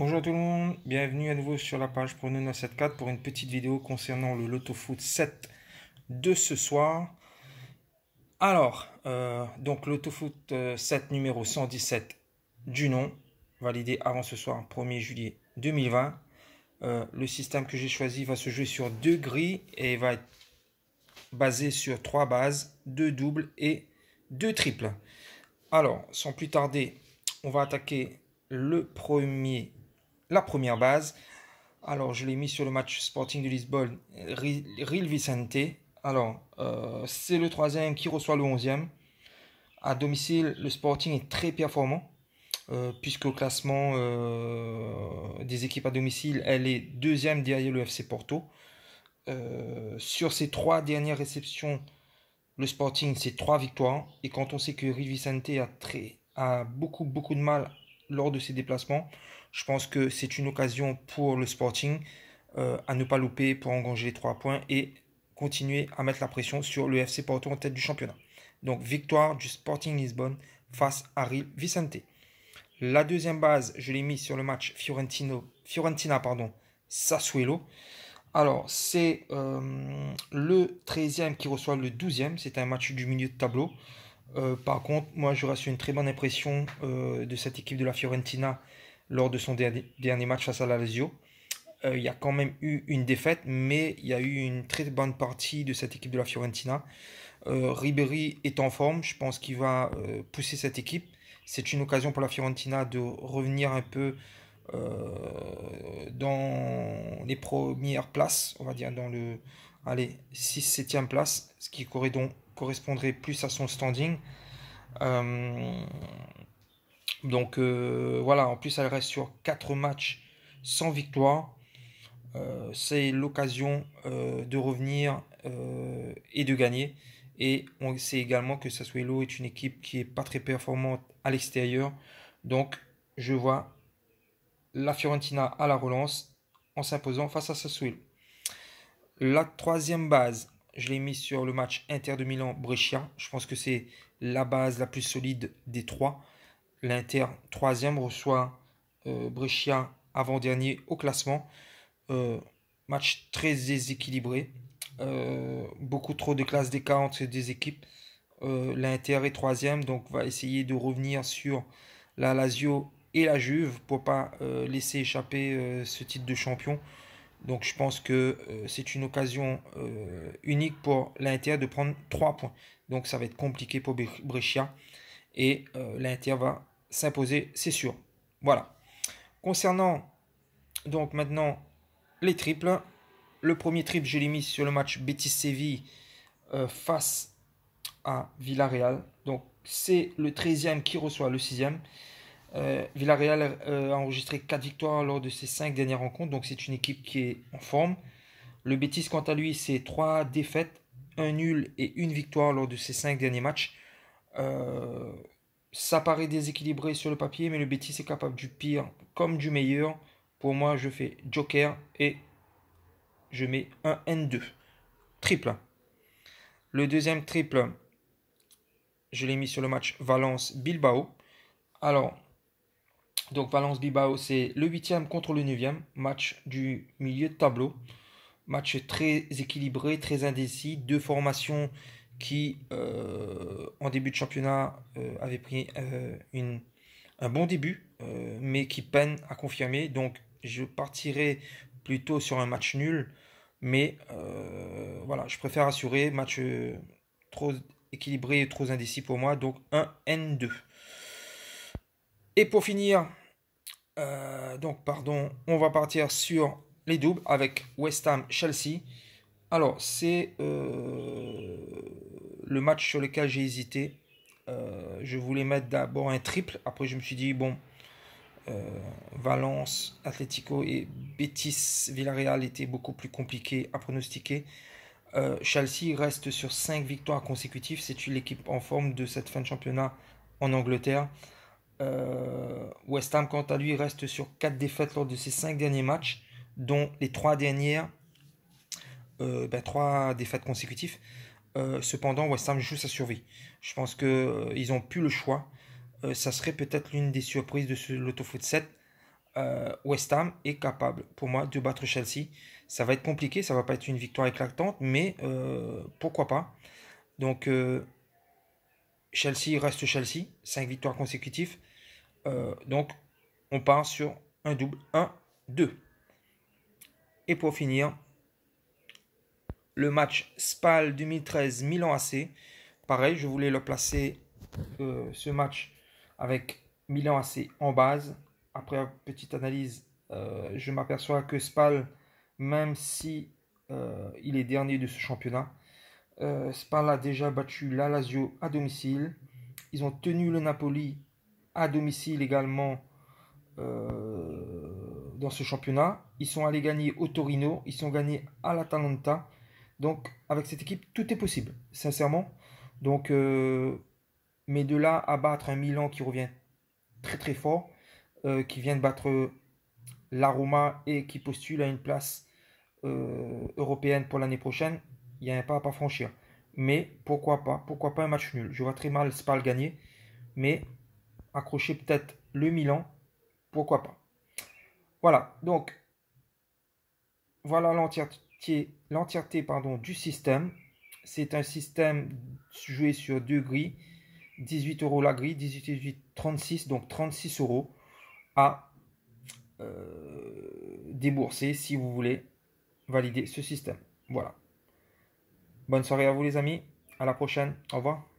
Bonjour tout le monde, bienvenue à nouveau sur la page pour nous 974 pour une petite vidéo concernant le Loto Foot 7 de ce soir. Alors, donc Loto Foot 7 numéro 117 du nom, validé avant ce soir, 1er juillet 2020. Le système que j'ai choisi va se jouer sur deux grilles et va être basé sur trois bases, deux doubles et deux triples. Alors, sans plus tarder, on va attaquer la première base. Alors, je l'ai mis sur le match Sporting de Lisbonne, Real Vicente. Alors, c'est le troisième qui reçoit le 11e. À domicile, le Sporting est très performant, puisque au classement des équipes à domicile, elle est deuxième derrière le FC Porto. Sur ces trois dernières réceptions, le Sporting, c'est trois victoires. Et quand on sait que Real Vicente a beaucoup de mal lors de ses déplacements, je pense que c'est une occasion pour le Sporting à ne pas louper pour engranger les 3 points et continuer à mettre la pression sur le FC Porto en tête du championnat. Donc victoire du Sporting Lisbonne face à Real Vicente. La deuxième base, je l'ai mise sur le match Fiorentina-Sassuolo. Alors, c'est le 13e qui reçoit le 12e. C'est un match du milieu de tableau. Par contre, moi, je reste une très bonne impression de cette équipe de la Fiorentina lors de son dernier match face à la Lazio. Il y a quand même eu une défaite, mais il y a eu une très bonne partie de cette équipe de la Fiorentina. Ribéry est en forme, je pense qu'il va pousser cette équipe. C'est une occasion pour la Fiorentina de revenir un peu dans les premières places, on va dire dans le 6-7e place, ce qui correspondrait plus à son standing. Euh, voilà, en plus elle reste sur 4 matchs sans victoire. C'est l'occasion de revenir et de gagner. Et on sait également que Sassuolo est une équipe qui est pas très performante à l'extérieur. Donc je vois la Fiorentina à la relance en s'imposant face à Sassuolo. La troisième base, je l'ai mise sur le match Inter de Milan-Brescia. Je pense que c'est la base la plus solide des trois. L'Inter, troisième, reçoit Brescia avant-dernier au classement. Match très déséquilibré. Beaucoup trop de classes d'écart entre des équipes. L'Inter est troisième, donc va essayer de revenir sur la Lazio et la Juve pour pas laisser échapper ce titre de champion. Donc je pense que c'est une occasion unique pour l'Inter de prendre 3 points. Donc ça va être compliqué pour Brescia et l'Inter va s'imposer, c'est sûr. Voilà. Concernant donc maintenant les triples, le premier triple je l'ai mis sur le match Betis-Séville face à Villarreal. Donc c'est le 13e qui reçoit le 6e. Villarreal a enregistré 4 victoires lors de ses 5 dernières rencontres, donc c'est une équipe qui est en forme. Le Betis, quant à lui, c'est 3 défaites, un nul et une victoire lors de ses 5 derniers matchs. Euh, Ça paraît déséquilibré sur le papier, mais le Betis est capable du pire comme du meilleur. Pour moi, je fais joker et je mets un N2. Triple. Le deuxième triple, je l'ai mis sur le match Valence-Bilbao. Alors, donc Valence-Bilbao, c'est le 8e contre le 9e, match du milieu de tableau. Match très équilibré, très indécis. Deux formations qui, en début de championnat, avaient pris un bon début, mais qui peinent à confirmer. Donc, je partirai plutôt sur un match nul. Mais voilà, je préfère assurer. Match trop équilibré et trop indécis pour moi. Donc, un N2. Et pour finir, on va partir sur les doubles avec West Ham Chelsea. Alors, c'est le match sur lequel j'ai hésité. Je voulais mettre d'abord un triple. Après, je me suis dit, bon, Valence, Atlético et Betis, Villarreal étaient beaucoup plus compliqués à pronostiquer. Chelsea reste sur 5 victoires consécutives. C'est une équipe en forme de cette fin de championnat en Angleterre. West Ham, quant à lui, reste sur 4 défaites lors de ses 5 derniers matchs, dont les 3 dernières, 3 défaites consécutives. Cependant, West Ham joue sa survie. Je pense qu'ils n'ont plus le choix. Ça serait peut-être l'une des surprises de ce Loto Foot 7. West Ham est capable, pour moi, de battre Chelsea. Ça va être compliqué, ça va pas être une victoire éclatante, mais pourquoi pas. Donc, Chelsea reste Chelsea, 5 victoires consécutives. Donc, on part sur un double 1-2. Et pour finir, le match SPAL 2013 Milan AC. Pareil, je voulais le placer ce match avec Milan AC en base. Après petite analyse, je m'aperçois que Spal, même si il est dernier de ce championnat, Spal a déjà battu la Lazio à domicile. Ils ont tenu le Napoli à domicile également dans ce championnat. Ils sont allés gagner au Torino, ils sont gagnés à l'Atalanta. Donc avec cette équipe, tout est possible, sincèrement. Donc, mais de là à battre un Milan qui revient très très fort, qui vient de battre la Roma et qui postule à une place européenne pour l'année prochaine, il y a un pas à pas franchir. Mais pourquoi pas un match nul. Je vois très mal Spal gagner, mais accrocher peut-être le Milan, pourquoi pas. Voilà, donc voilà l'entièreté du système. C'est un système joué sur deux grilles, 18 euros la grille, 36, donc 36 euros à débourser si vous voulez valider ce système. Voilà. Bonne soirée à vous les amis. À la prochaine. Au revoir.